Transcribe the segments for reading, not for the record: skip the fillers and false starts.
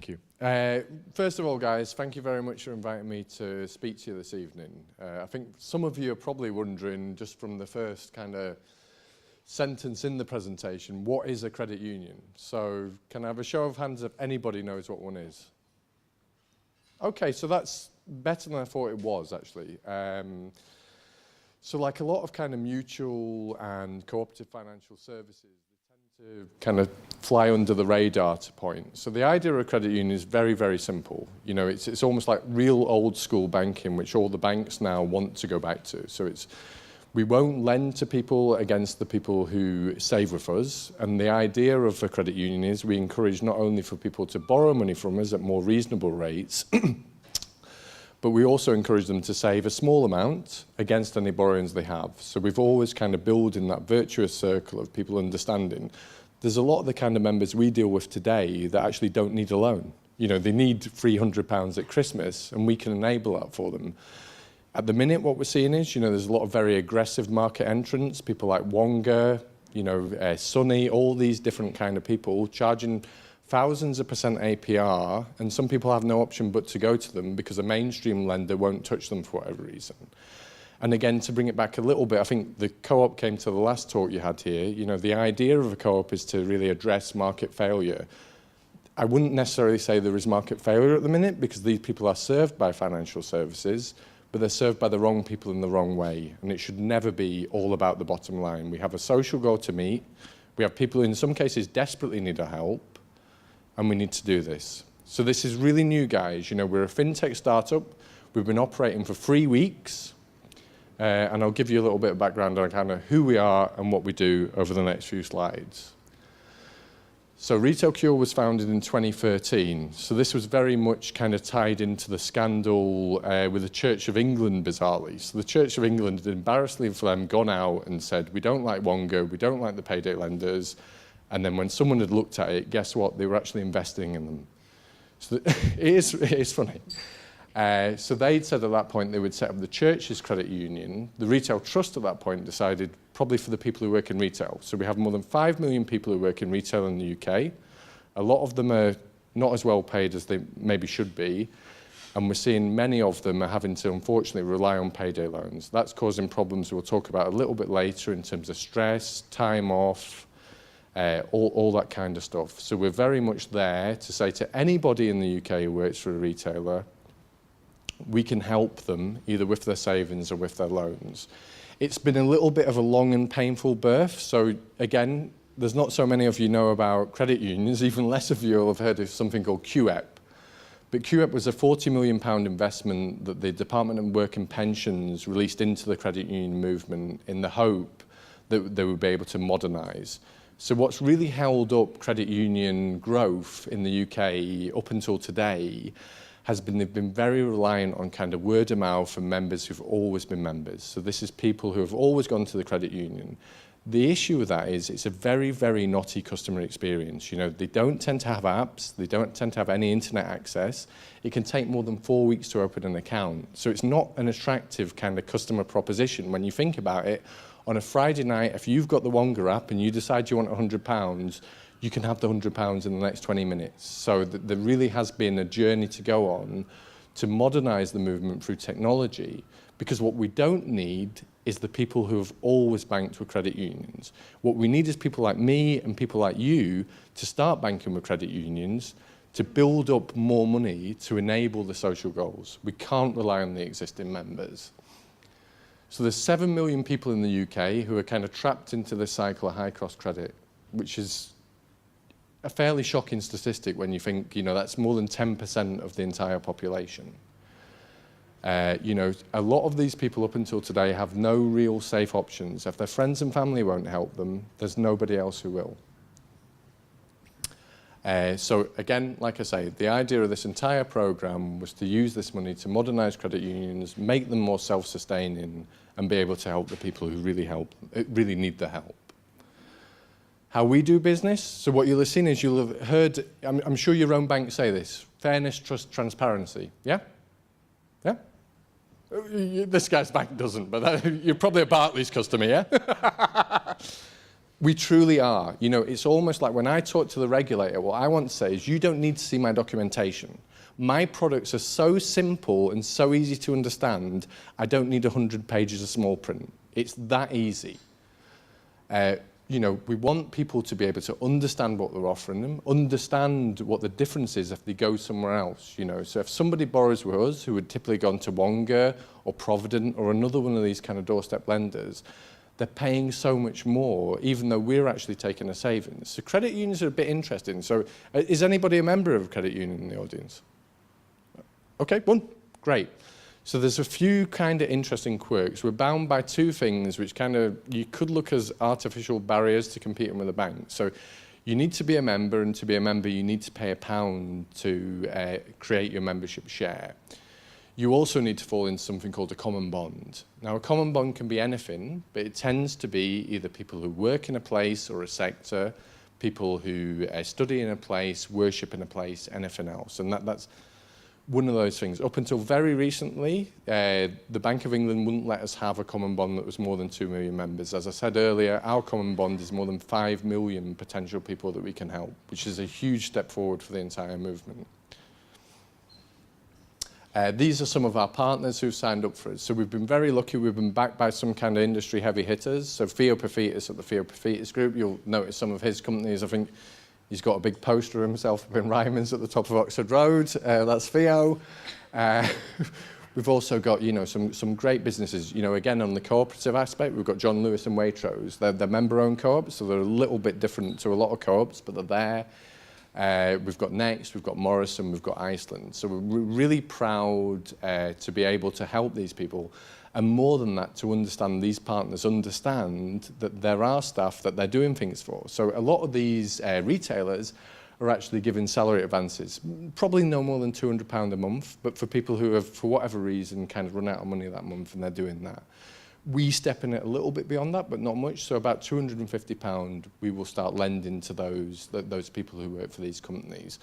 Thank you. First of all, guys, thank you very much for inviting me to speak to you this evening. I think some of you are probably wondering, just from the first kind of sentence in the presentation, what is a credit union? So can I have a show of hands if anybody knows what one is? Okay, so that's better than I thought it was, actually. So like a lot of kind of mutual and cooperative financial services, they tend to kind of fly under the radar to point. So the idea of a credit union is very, very simple. You know, it's almost like real old school banking, which all the banks now want to go back to. So we won't lend to people against the people who save with us. And the idea of a credit union is we encourage not only for people to borrow money from us at more reasonable rates, but we also encourage them to save a small amount against any borrowings they have. So we've always kind of built in that virtuous circle of people understanding there's a lot of the kind of members we deal with today that actually don't need a loan. You know, they need £300 at Christmas, and we can enable that for them. At the minute, what we're seeing is, you know, there's a lot of very aggressive market entrants, people like Wonga, you know, Sunny, all these different kind of people charging thousands of % APR, and some people have no option but to go to them because a mainstream lender won't touch them for whatever reason. And again, to bring it back a little bit, I think the co-op came to the last talk you had here. You know, the idea of a co-op is to really address market failure. I wouldn't necessarily say there is market failure at the minute because these people are served by financial services, but they're served by the wrong people in the wrong way. And it should never be all about the bottom line. We have a social goal to meet. We have people who in some cases desperately need our help, and we need to do this. So this is really new, guys. You know, we're a fintech startup. We've been operating for 3 weeks. And I'll give you a little bit of background on kind of who we are and what we do over the next few slides. So Retail Cure was founded in 2013. So this was very much kind of tied into the scandal with the Church of England, bizarrely. So the Church of England had embarrassingly for them gone out and said, we don't like Wonga, we don't like the payday lenders. And then when someone had looked at it, guess what? They were actually investing in them. So it is funny. So they'd said at that point they would set up the church's credit union. The retail trust at that point decided probably for the people who work in retail. So we have more than 5 million people who work in retail in the UK. A lot of them are not as well paid as they maybe should be. And we're seeing many of them are having to, unfortunately, rely on payday loans. That's causing problems we'll talk about a little bit later in terms of stress, time off, all that kind of stuff. So we're very much there to say to anybody in the UK who works for a retailer, we can help them either with their savings or with their loans. It's been a little bit of a long and painful birth. So again, there's not so many of you know about credit unions, even less of you will have heard of something called QEP. But QEP was a £40 million investment that the Department of Work and Pensions released into the credit union movement in the hope that they would be able to modernise. So what's really held up credit union growth in the UK up until today has been they've been very reliant on kind of word of mouth from members who've always been members. So this is people who have always gone to the credit union. The issue with that is it's a very, very knotty customer experience. You know, they don't tend to have apps. They don't tend to have any internet access. It can take more than 4 weeks to open an account. So it's not an attractive kind of customer proposition. When you think about it, on a Friday night, if you've got the Wonga app and you decide you want £100, you can have the £100 in the next 20 minutes. So there really has been a journey to go on to modernise the movement through technology, because what we don't need is the people who have always banked with credit unions. What we need is people like me and people like you to start banking with credit unions, to build up more money to enable the social goals. We can't rely on the existing members. So there's 7 million people in the UK who are kind of trapped into this cycle of high-cost credit, which is a fairly shocking statistic when you think, you know, that's more than 10% of the entire population. You know, a lot of these people up until today have no real safe options. If their friends and family won't help them, there's nobody else who will. So again, like I say, the idea of this entire program was to use this money to modernise credit unions, make them more self-sustaining, and be able to help the people who really need the help. How we do business, so what you'll have seen is you'll have heard, I'm sure your own bank say this, fairness, trust, transparency, yeah? Yeah? This guy's bank doesn't, but you're probably a Barclays customer, yeah? We truly are. You know, it's almost like when I talk to the regulator, what I want to say is you don't need to see my documentation. My products are so simple and so easy to understand, I don't need 100 pages of small print. It's that easy. You know, we want people to be able to understand what we're offering them, understand what the difference is if they go somewhere else, you know. So if somebody borrows with us, who would typically gone to Wonga or Provident or another one of these kind of doorstep lenders, they're paying so much more, even though we're actually taking a savings. So credit unions are a bit interesting. So is anybody a member of a credit union in the audience? Okay, one, great. So there's a few kind of interesting quirks. We're bound by two things which kind of, you could look as artificial barriers to competing with a bank. So you need to be a member, and to be a member you need to pay £1 to create your membership share. You also need to fall into something called a common bond. Now, a common bond can be anything, but it tends to be either people who work in a place or a sector, people who study in a place, worship in a place, anything else. And that's one of those things. Up until very recently, the Bank of England wouldn't let us have a common bond that was more than 2 million members. As I said earlier, our common bond is more than 5 million potential people that we can help, which is a huge step forward for the entire movement. These are some of our partners who've signed up for us. So we've been very lucky. We've been backed by some kind of industry heavy hitters. So Theo Profitis at the Theo Profitis Group, you'll notice some of his companies. I think he's got a big poster of himself up in Ryman's at the top of Oxford Road. That's Theo. We've also got, you know, some great businesses. You know, again, on the cooperative aspect, we've got John Lewis and Waitrose. They're member-owned co-ops, so they're a little bit different to a lot of co-ops, but they're there. We've got Next, we've got Morrison, we've got Iceland. So we're really proud to be able to help these people. And more than that, to understand these partners understand that there are staff that they're doing things for. So a lot of these retailers are actually giving salary advances, probably no more than £200 a month, but for people who have, for whatever reason, kind of run out of money that month, and they're doing that. We step in it a little bit beyond that, but not much. So about £250, we will start lending to those people who work for these companies.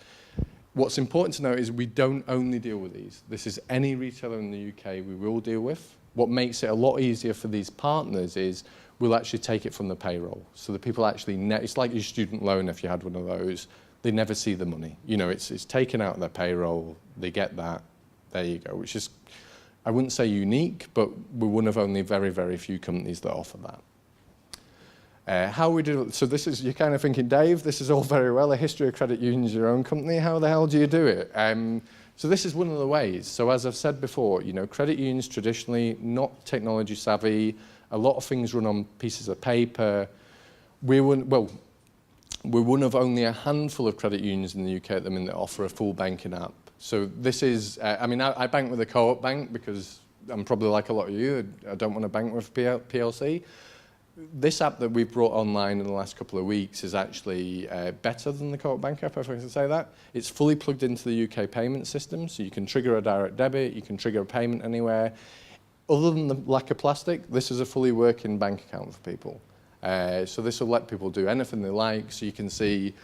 What's important to note is we don't only deal with these. This is any retailer in the UK we will deal with. What makes it a lot easier for these partners is we'll actually take it from the payroll. So the people actually, it's like your student loan if you had one of those. They never see the money. You know, it's taken out of their payroll. They get that. There you go, which is, I wouldn't say unique, but we're one of only very, very few companies that offer that. How we do, so this is, you're kind of thinking, Dave, this is all very well, a history of credit unions, your own company, how the hell do you do it? So this is one of the ways. So as I've said before, you know, credit unions traditionally not technology savvy, a lot of things run on pieces of paper. We're one of only a handful of credit unions in the UK at the minute that offer a full banking app. So this is, I mean, I bank with a co-op bank because I'm probably like a lot of you, I don't want to bank with PLC. This app that we've brought online in the last couple of weeks is actually better than the co-op bank app, if I can say that. It's fully plugged into the UK payment system, so you can trigger a direct debit, you can trigger a payment anywhere. Other than the lack of plastic, this is a fully working bank account for people. So this will let people do anything they like, so you can see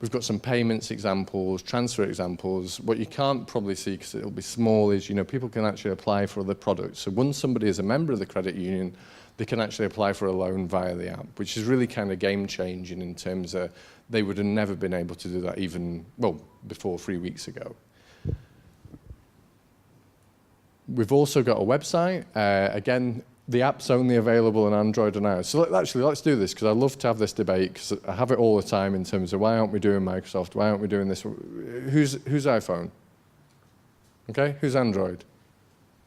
we've got some payments examples, transfer examples. What you can't probably see, because it'll be small, is, you know, people can actually apply for other products. So once somebody is a member of the credit union, they can actually apply for a loan via the app, which is really kind of game-changing in terms of they would have never been able to do that even, well, before 3 weeks ago. We've also got a website. Again, the app's only available on Android and iOS. So actually, let's do this, because I love to have this debate, because I have it all the time in terms of why aren't we doing Microsoft? Why aren't we doing this? Who's iPhone? Okay, who's Android?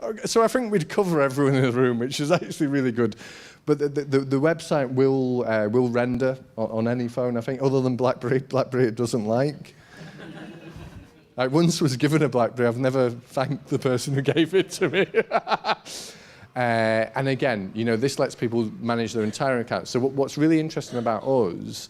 Okay, so I think we'd cover everyone in the room, which is actually really good. But the website will render on any phone, I think, other than BlackBerry. BlackBerry it doesn't like. I once was given a BlackBerry. I've never thanked the person who gave it to me. And again, you know, this lets people manage their entire account. So what's really interesting about us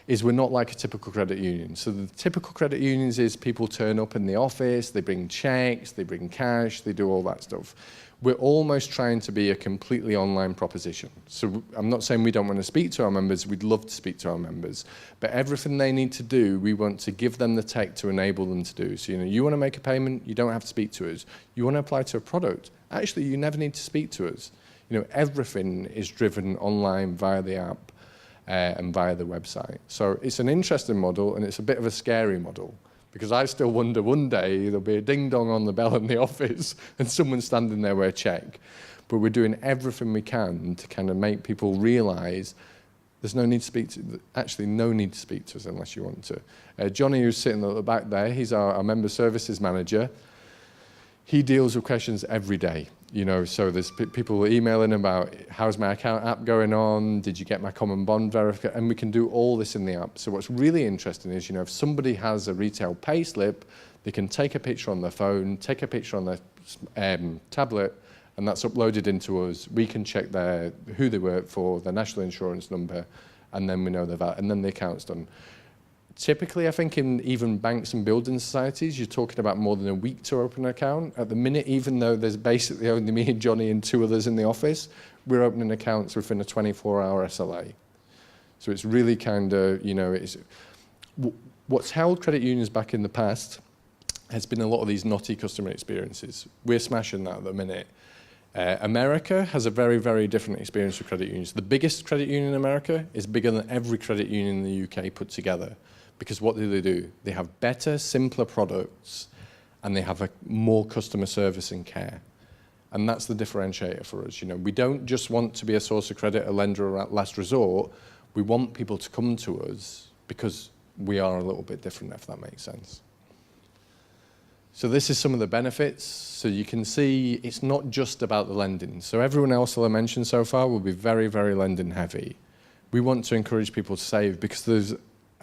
is we're not like a typical credit union. So the typical credit unions is people turn up in the office, they bring checks, they bring cash, they do all that stuff. We're almost trying to be a completely online proposition. So I'm not saying we don't want to speak to our members, we'd love to speak to our members, but everything they need to do, we want to give them the tech to enable them to do. So, you know, you want to make a payment, you don't have to speak to us. You want to apply to a product, actually, you never need to speak to us. You know, everything is driven online via the app. and via the website. So it's an interesting model, and it's a bit of a scary model, because I still wonder one day there'll be a ding-dong on the bell in the office and someone standing there with a check. But we're doing everything we can to kind of make people realise there's no need to speak to, actually no need to speak to us unless you want to. Johnny, who's sitting at the back there, he's our member services manager. He deals with questions every day. You know, so there's people emailing about, how's my account app going on? Did you get my common bond verification? And we can do all this in the app. So what's really interesting is, you know, if somebody has a retail pay slip, they can take a picture on their phone, take a picture on their tablet, and that's uploaded into us. We can check who they work for, their national insurance number, and then we know their VAT, and then the account's done. Typically, I think in even banks and building societies, you're talking about more than a week to open an account. At the minute, even though there's basically only me and Johnny and 2 others in the office, we're opening accounts within a 24-hour SLA. So it's really kind of, you know, what's held credit unions back in the past has been a lot of these naughty customer experiences. We're smashing that at the minute. America has a very, very different experience with credit unions. The biggest credit union in America is bigger than every credit union in the UK put together. Because what do? They have better, simpler products, and they have more customer service and care. And that's the differentiator for us. You know, we don't just want to be a source of credit, a lender, or a last resort. We want people to come to us because we are a little bit different, if that makes sense. So this is some of the benefits. So you can see it's not just about the lending. So everyone else that I mentioned so far will be very, very lending heavy. We want to encourage people to save, because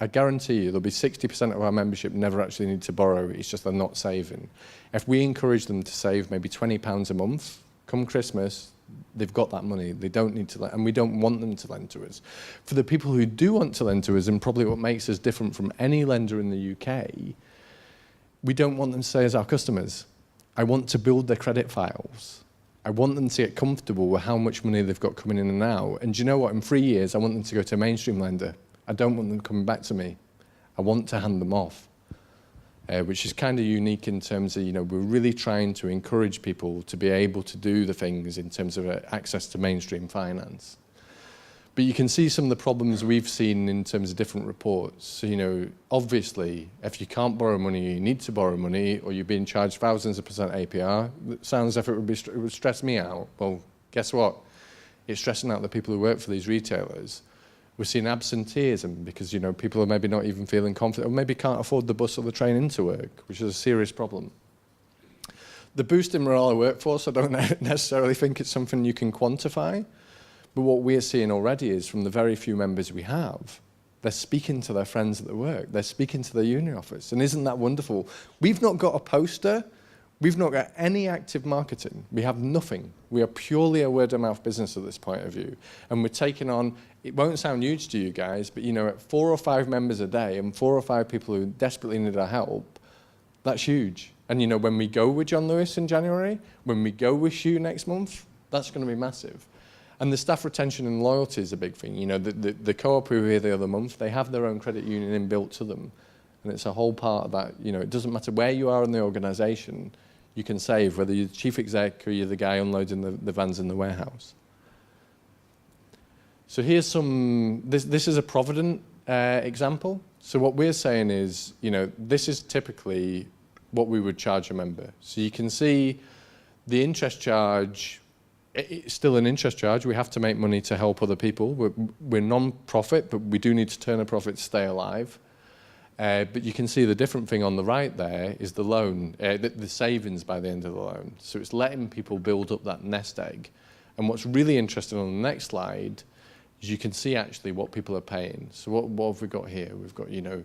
I guarantee you there'll be 60% of our membership never actually need to borrow. It's just they're not saving. If we encourage them to save maybe £20 a month, come Christmas, they've got that money. They don't need to lend, and we don't want them to lend to us. For the people who do want to lend to us, and probably what makes us different from any lender in the UK, we don't want them to stay as our customers. I want to build their credit files. I want them to get comfortable with how much money they've got coming in and out. And do you know what? In 3 years, I want them to go to a mainstream lender. I don't want them coming back to me. I want to hand them off, which is kind of unique in terms of, you know, we're really trying to encourage people to be able to do the things in terms of access to mainstream finance. But you can see some of the problems we've seen in terms of different reports. So, you know, obviously, if you can't borrow money, you need to borrow money, or you're being charged thousands of % APR, it sounds as if it would stress me out. Well, guess what? It's stressing out the people who work for these retailers. We're seeing absenteeism because, you know, people are maybe not even feeling confident, or maybe can't afford the bus or the train into work, which is a serious problem. The boost in morale of workforce, I don't necessarily think it's something you can quantify. But what we're seeing already is, from the very few members we have, they're speaking to their friends at the work. They're speaking to their union office. And isn't that wonderful? We've not got a poster. We've not got any active marketing. We have nothing. We are purely a word-of-mouth business at this point of view. And we're taking on, it won't sound huge to you guys, but, you know, at 4 or 5 members a day and 4 or 5 people who desperately need our help, that's huge. And, you know, when we go with John Lewis in January, when we go with Hugh next month, that's going to be massive. And the staff retention and loyalty is a big thing. You know, the co-op who were here the other month, they have their own credit union inbuilt to them. And it's a whole part of that. You know, it doesn't matter where you are in the organisation, you can save, whether you're the chief exec or you're the guy unloading the vans in the warehouse. So here's some, this is a Provident example. So what we're saying is, you know, this is typically what we would charge a member. So you can see the interest charge. It's still an interest charge. We have to make money to help other people. We're non-profit, but we do need to turn a profit to stay alive. But you can see the different thing on the right there is the loan, the savings by the end of the loan. So it's letting people build up that nest egg. And what's really interesting on the next slide is you can see actually what people are paying. So what have we got here? We've got, you know,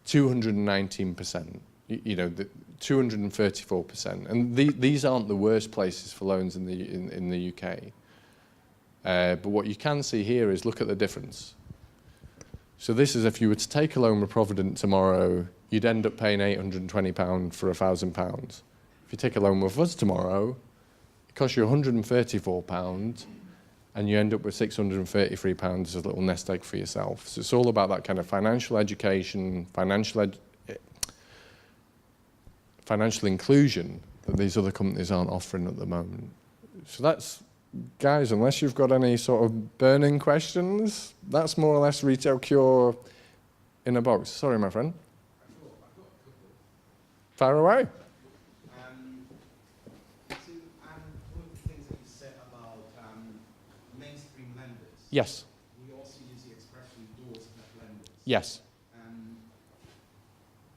219%. You know, 234%, and these aren't the worst places for loans in the UK. But what you can see here is, look at the difference. So this is, if you were to take a loan with Provident tomorrow, you'd end up paying £820 for £1,000. If you take a loan with us tomorrow, it costs you £134, and you end up with £633 as a little nest egg for yourself. So it's all about that kind of financial education, financial inclusion that these other companies aren't offering at the moment. So that's guys, unless you've got any sort of burning questions, that's more or less Retail Cure in a box. Sorry, my friend. I've got a couple. Fire away. One of the things that you said about mainstream lenders. Yes. We also use the expression doorstep lenders. Yes.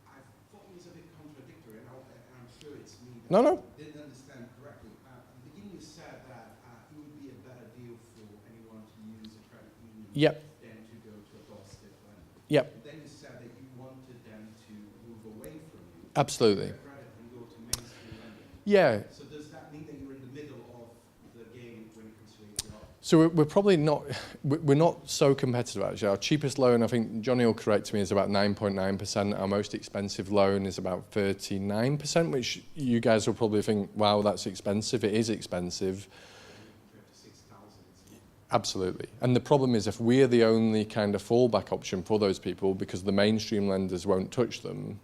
I thought it was a bit contradictory, and I'm sure it's me that No. didn't understand correctly. At the beginning you said that it would be a better deal for anyone to use a credit union Yep. than to go to a doorstep lender. Yep. But then you said that you wanted them to move away from you. Absolutely. Credit and go to mainstream lending. Yeah. So does that mean that you're in the middle of the game when it comes to APR? So we're probably not, we're not so competitive actually. Our cheapest loan, I think Johnny will correct me, is about 9.9%. Our most expensive loan is about 39%, which you guys will probably think, wow, that's expensive. It is expensive. 6,000. Absolutely. And the problem is if we're the only kind of fallback option for those people because the mainstream lenders won't touch them.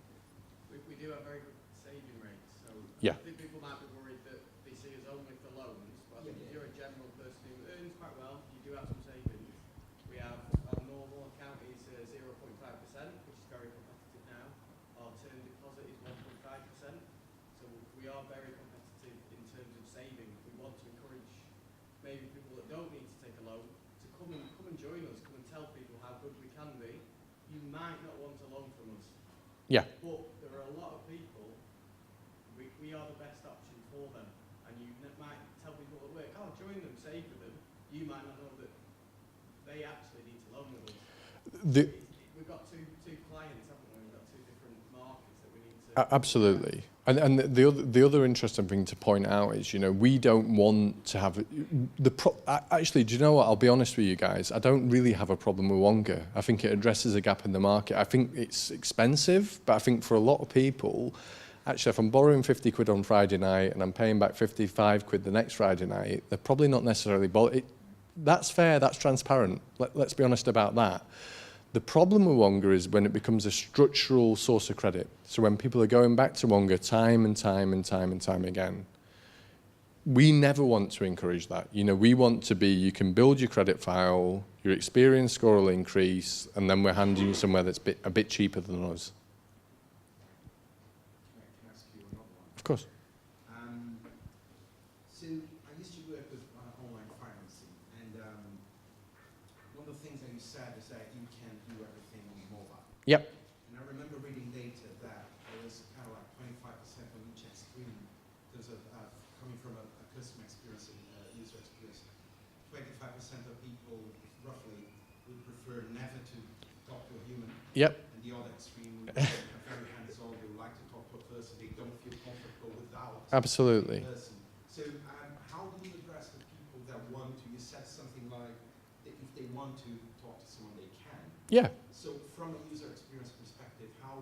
We do have very good saving rates. So Yeah. I think people might be worried that they see us only for loans, but I think if you're a general person who earns quite well, you do have some savings. We have our normal account is 0.5%, which is very competitive now. Our term deposit is 1.5%. So we are very competitive in terms of saving. We want to encourage maybe people that don't need to take a loan to come and join us, come and tell people how good we can be. You might not want a loan from us. Yeah. But there are a lot of people, we are the best option for them. And you might tell people at work, oh, join them, save for them. You might not know that they actually need to loan with us. We've got two clients, haven't we? We've got two different markets that we need to... Absolutely. And the other interesting thing to point out is, you know, we don't want to have actually, do you know what? I'll be honest with you guys. I don't really have a problem with Wonga. I think it addresses a gap in the market. I think it's expensive, but I think for a lot of people, actually, if I'm borrowing 50 quid on Friday night and I'm paying back 55 quid the next Friday night, they're probably not necessarily that's fair. That's transparent. Let's be honest about that. The problem with Wonga is when it becomes a structural source of credit. So when people are going back to Wonga time and time again, we never want to encourage that. You know, we want to be, you can build your credit file, your experience score will increase, and then we're handing you somewhere that's a bit cheaper than us. Can I ask you another one? Of course. So I used to work with online financing, and one of the things that you said is that you can do everything on mobile. Yep. And I remember reading data that there was kind of like 25% on each extreme in terms of coming from a customer experience and user experience. 25% of people, roughly, would prefer never to talk to a human. Yep. And the other extreme would be very hands-on. They would like to talk to a person. They don't feel comfortable without Absolutely. a person. So how do you address the people that want to? You said something like that if they want to talk to someone, they can. Yeah. So from a user experience perspective, how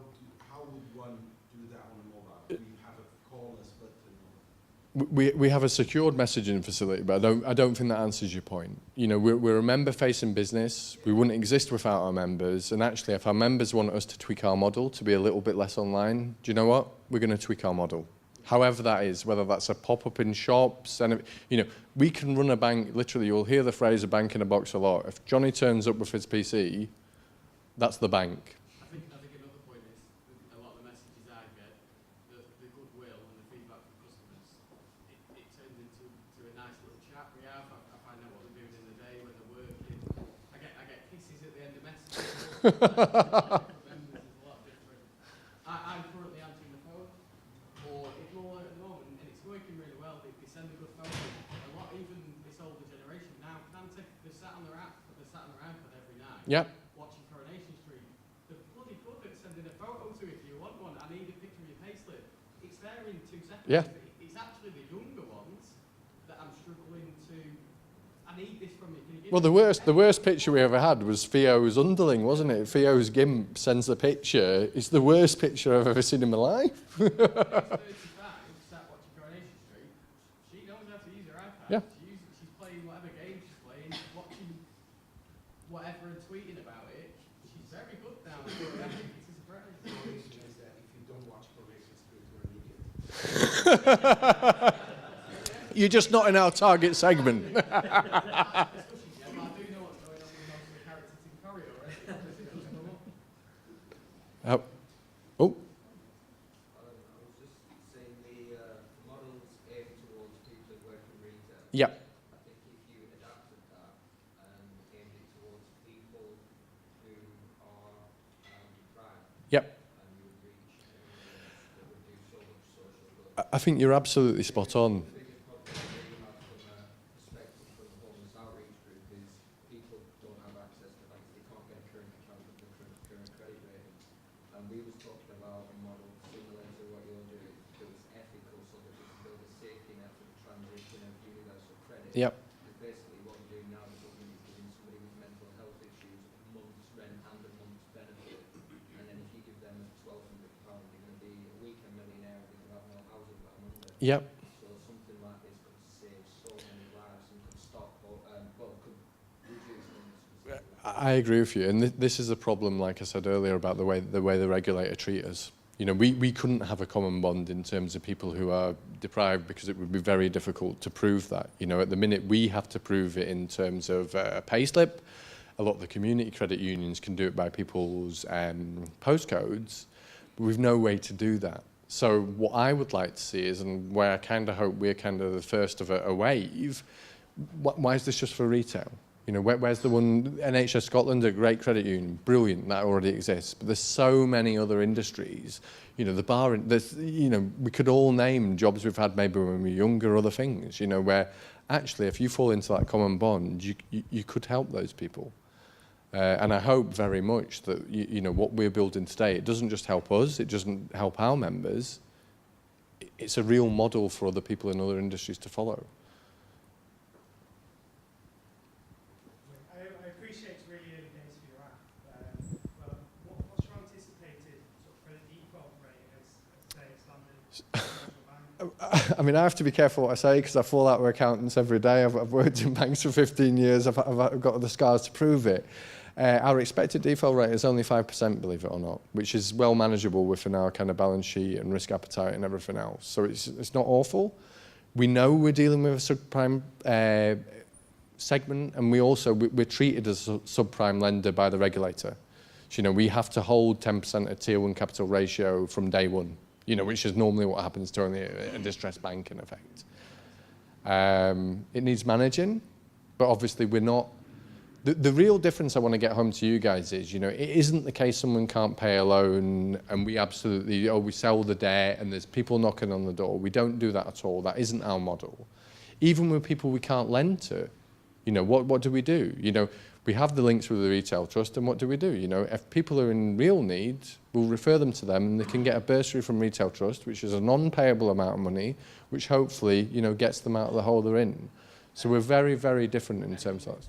would one do that on a mobile? Do you have a call us button? We have a secured messaging facility, but I don't think that answers your point. You know, we're a member-facing business. We wouldn't exist without our members. And actually, if our members want us to tweak our model to be a little bit less online, do you know what? We're going to tweak our model. However that is, whether that's a pop-up in shops, and you know, we can run a bank. Literally, you'll hear the phrase "a bank in a box" a lot. If Johnny turns up with his PC, that's the bank. I think another point is a lot of the messages I get, the goodwill and the feedback from customers, it turns into a nice little chat we have. I find out what they're doing in the day when they're working. I get kisses at the end of messages. Members is a lot different. I'm currently answering the phone, or ignore it at the moment, and it's working really well. They send a good photo. A lot, even this older generation now, they're sat on their iPad every night. Yeah. Watching Coronation Street. They're bloody good at sending a photo to if you want one. I need a picture of your payslip. It's there in 2 seconds. Yeah. It's actually the younger ones that I'm struggling to. I need this from you. Can you give Well, the worst picture we ever had was Theo's underling, wasn't it? Theo's gimp sends the picture. It's the worst picture I've ever seen in my life. 35, sat watching Coronation Street. She knows how to use her iPad. Yeah. She's playing whatever game she's playing, watching whatever and tweeting about it. She's very good now. I think it's a surprise. The reason is that if you don't watch Coronation Street, you're an idiot. You're just not in our target segment. Yeah, but I do know what's going on with most of the characters in Corio, right? Because it doesn't come up. Oh, I was just saying the models aim towards people that work in retail. yeah, I think if you adapted that and aimed it towards people who are deprived, yeah. and you would reach an audience that would do so much social good. I think you're absolutely spot on. The biggest problem we have from a perspective from the homeless outreach group is people don't have access to banks. They can't get a current account with the current credit rating. And we was talking about a model similar to what you're doing that was ethical, so that we can build a safety net for the transition of universal credit. Yep. Because basically what we're doing now, the government is giving somebody with mental health issues a month's rent and a month's benefit. And then if you give them £1,200, they're going to be a weekend millionaire and they're going to have no housing by Monday. Yep. So something like this could save so many lives and could stop, could reduce numbers. I agree with you, and this is a problem, like I said earlier, about the way the regulator treat us. You know, we couldn't have a common bond in terms of people who are deprived because it would be very difficult to prove that. You know, at the minute we have to prove it in terms of a pay slip. A lot of the community credit unions can do it by people's postcodes, but we've no way to do that. So what I would like to see is, and where I kind of hope we're kind of the first of a wave, why is this just for retail? You know, where's the one, NHS Scotland, a great credit union, brilliant, that already exists. But there's so many other industries, you know, we could all name jobs we've had maybe when we were younger, other things, you know, where actually if you fall into that common bond, you could help those people. And I hope very much that, you know, what we're building today, it doesn't just help us, it doesn't help our members, it's a real model for other people in other industries to follow. I appreciate it's really early days for your app, but what's your anticipated sort of credit default rate as say, a standard commercial bank? I mean, I have to be careful what I say because I fall out with accountants every day. I've worked in banks for 15 years. I've got the scars to prove it. Our expected default rate is only 5%, believe it or not, which is well manageable within our kind of balance sheet and risk appetite and everything else. So it's not awful. We know we're dealing with a subprime segment, and we're treated as a subprime lender by the regulator. So, you know, we have to hold 10% of Tier 1 capital ratio from day one, you know, which is normally what happens to only a distressed bank in effect. It needs managing, but obviously we're not. The real difference I want to get home to you guys is, you know, it isn't the case someone can't pay a loan and we absolutely, we sell the debt and there's people knocking on the door. We don't do that at all. That isn't our model. Even with people we can't lend to, you know, what do we do? You know, we have the links with the retail trust, and what do? You know, if people are in real need, we'll refer them to them and they can get a bursary from retail trust, which is a non-payable amount of money, which hopefully, you know, gets them out of the hole they're in. So we're very, very different in terms of that.